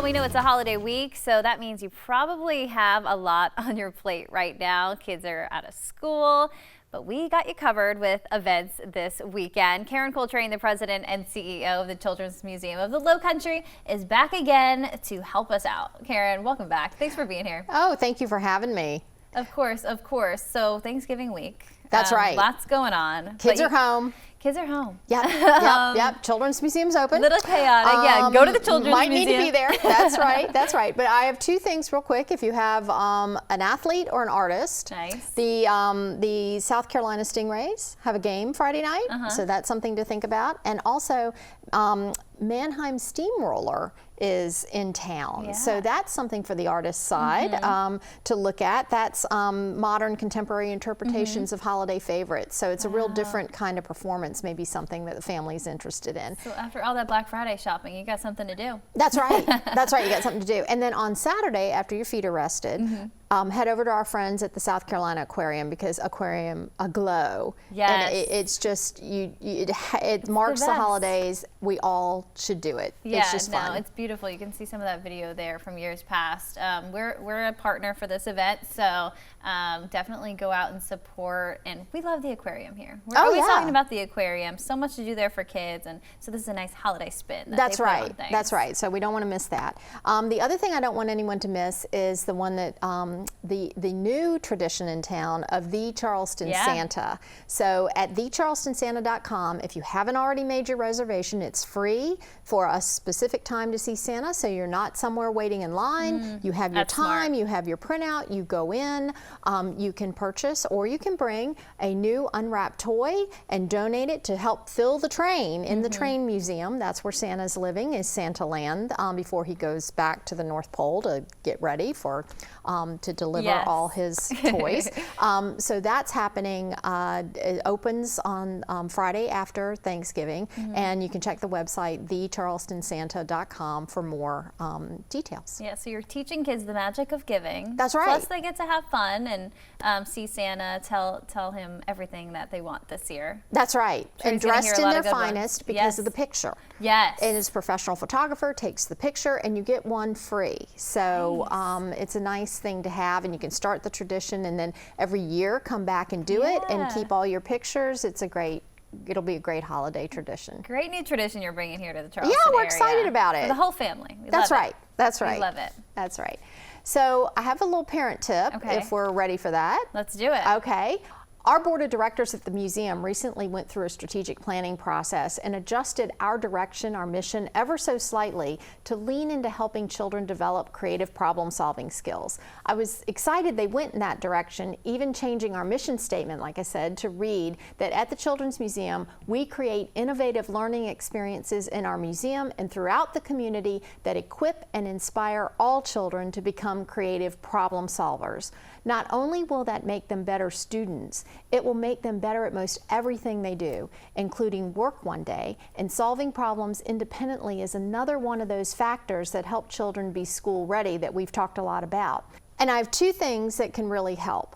we know it's a holiday week, so that means you probably have a lot on your plate right now. Kids are out of school, but we got you covered with events this weekend. Karen Coltrane, the president and CEO of the Children's Museum of the Lowcountry, is back again to help us out. Karen, welcome back. Thanks for being here. Oh, thank you for having me. Of course, of course. So Thanksgiving week. That's right. Lots going on. Kids are home. Kids are home. Yep. Children's Museum's open. Little chaotic. Yeah, go to the Children's Museum. Might need to be there. That's right. That's right. But I have two things real quick. If you have an athlete or an artist, nice. The South Carolina Stingrays have a game Friday night, so that's something to think about. And also, Mannheim Steamroller is in town, so that's something for the artist side to look at. That's modern contemporary interpretations of holiday favorites, so it's a real different kind of performance, maybe something that the family's interested in. So after all that Black Friday shopping, you got something to do. That's right. That's right, you got something to do. And then on Saturday, after your feet are rested, head over to our friends at the South Carolina Aquarium, because Aquarium Aglow. Yes. And it's just, it marks the holidays. We all should do it. Yeah, it's just fun. It's beautiful. You can see some of that video there from years past. We're a partner for this event, so definitely go out and support. And we love the aquarium here. We're always talking about the aquarium. So much to do there for kids, and so this is a nice holiday spin. That's right. That's right. So we don't want to miss that. The other thing I don't want anyone to miss is the one that the new tradition in town of the Charleston Santa. So at thecharlestonsanta.com, if you haven't already made your reservation, it's free for a specific time to see Santa, so you're not somewhere waiting in line. You have your time, you have your printout, you go in, you can purchase or you can bring a new unwrapped toy and donate it to help fill the train in the train museum. That's where Santa's living, is Santa Land, before he goes back to the North Pole to get ready for to deliver all his toys. So that's happening. It opens on Friday after Thanksgiving, and you can check the website thecharlestonsanta.com for more details. Yeah, so you're teaching kids the magic of giving. That's right. Plus they get to have fun and see Santa, tell him everything that they want this year. That's right. And dressed in their finest because of the picture. Yes. And his professional photographer takes the picture, and you get one free. So it's a nice thing to have, and you can start the tradition and then every year come back and do it and keep all your pictures. It'll be a great holiday tradition. Great new tradition you're bringing here to the Charleston area. Yeah, we're area. excited about it. For the whole family. That's right. That's right. We love it. That's right. So I have a little parent tip if we're ready for that. Let's do it. Okay. Our board of directors at the museum recently went through a strategic planning process and adjusted our direction, our mission, ever so slightly to lean into helping children develop creative problem-solving skills. I was excited they went in that direction, even changing our mission statement, like I said, to read that at the Children's Museum, we create innovative learning experiences in our museum and throughout the community that equip and inspire all children to become creative problem solvers. Not only will that make them better students, it will make them better at most everything they do, including work one day, and solving problems independently is another one of those factors that help children be school ready that we've talked a lot about. And I have two things that can really help.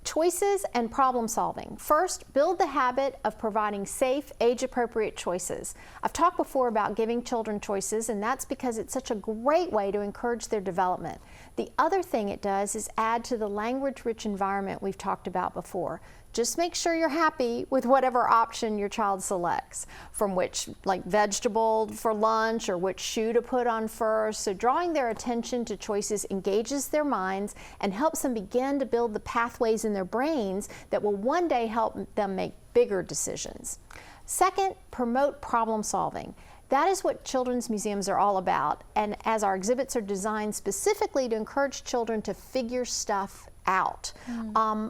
Choices and problem solving. First, build the habit of providing safe, age-appropriate choices. I've talked before about giving children choices, and that's because it's such a great way to encourage their development. The other thing it does is add to the language-rich environment we've talked about before. Just make sure you're happy with whatever option your child selects, from which, like vegetable for lunch or which shoe to put on first. So drawing their attention to choices engages their minds and helps them begin to build the pathways in their brains that will one day help them make bigger decisions. Second, promote problem solving. That is what children's museums are all about, and as our exhibits are designed specifically to encourage children to figure stuff out.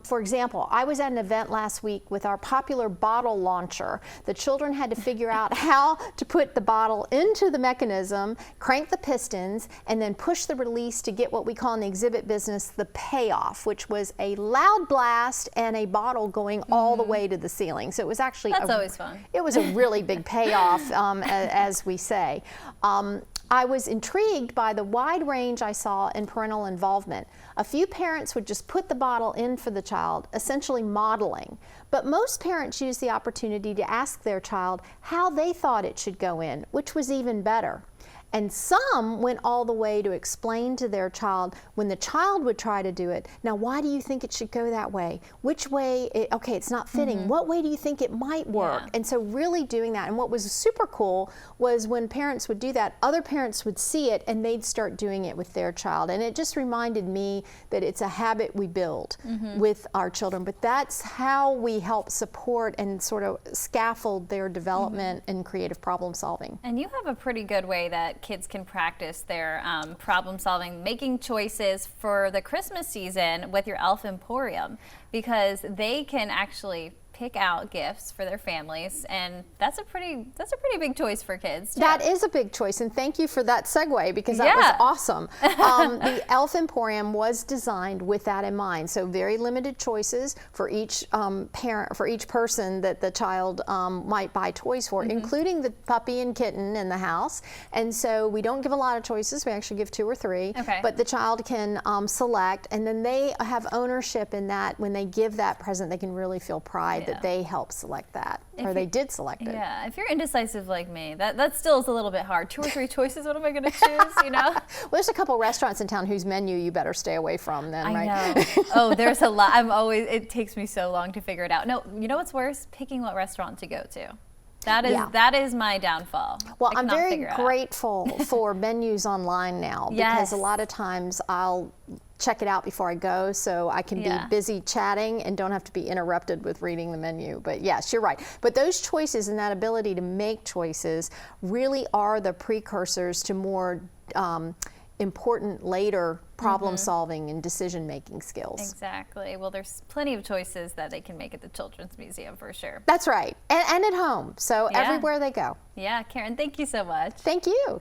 For example, I was at an event last week with our popular bottle launcher. The children had to figure out how to put the bottle into the mechanism, crank the pistons, and then push the release to get what we call in the exhibit business the payoff, which was a loud blast and a bottle going all the way to the ceiling. So it was actually always fun. It was a really big payoff, as we say. I was intrigued by the wide range I saw in parental involvement. A few parents would just put the bottle in for the child, essentially modeling. But most parents use the opportunity to ask their child how they thought it should go in, which was even better. And some went all the way to explain to their child when the child would try to do it, now why do you think it should go that way? Which way, okay, it's not fitting. What way do you think it might work? Yeah. And so really doing that. And what was super cool was when parents would do that, other parents would see it and they'd start doing it with their child. And it just reminded me that it's a habit we build with our children. But that's how we help support and sort of scaffold their development and creative problem solving. And you have a pretty good way that kids can practice their problem solving, making choices for the Christmas season with your Elf Emporium, because they can actually pick out gifts for their families, and that's a pretty big choice for kids too. That is a big choice, and thank you for that segue, because that Yeah. was awesome. The Elf Emporium was designed with that in mind, so very limited choices for each parent, for each person that the child might buy toys for, including the puppy and kitten in the house. And so we don't give a lot of choices, we actually give 2 or 3, Okay. but the child can select, and then they have ownership in that. When they give that present, they can really feel pride that they helped select that, or they did select it. Yeah, if you're indecisive like me, that still is a little bit hard. 2 or 3 choices, what am I going to choose, you know? Well, there's a couple restaurants in town whose menu you better stay away from then, right? I know. Oh, there's a lot. It takes me so long to figure it out. No, you know what's worse? Picking what restaurant to go to. That is my downfall. Well, I I'm cannot very figure it out. grateful for menus online now, because Yes. a lot of times I'll check it out before I go so I can Yeah. be busy chatting and don't have to be interrupted with reading the menu. But yes, you're right. But those choices and that ability to make choices really are the precursors to more important later problem solving and decision making skills. Exactly. Well, there's plenty of choices that they can make at the Children's Museum for sure. That's right. And at home. So Yeah. everywhere they go. Yeah, Karen, thank you so much. Thank you.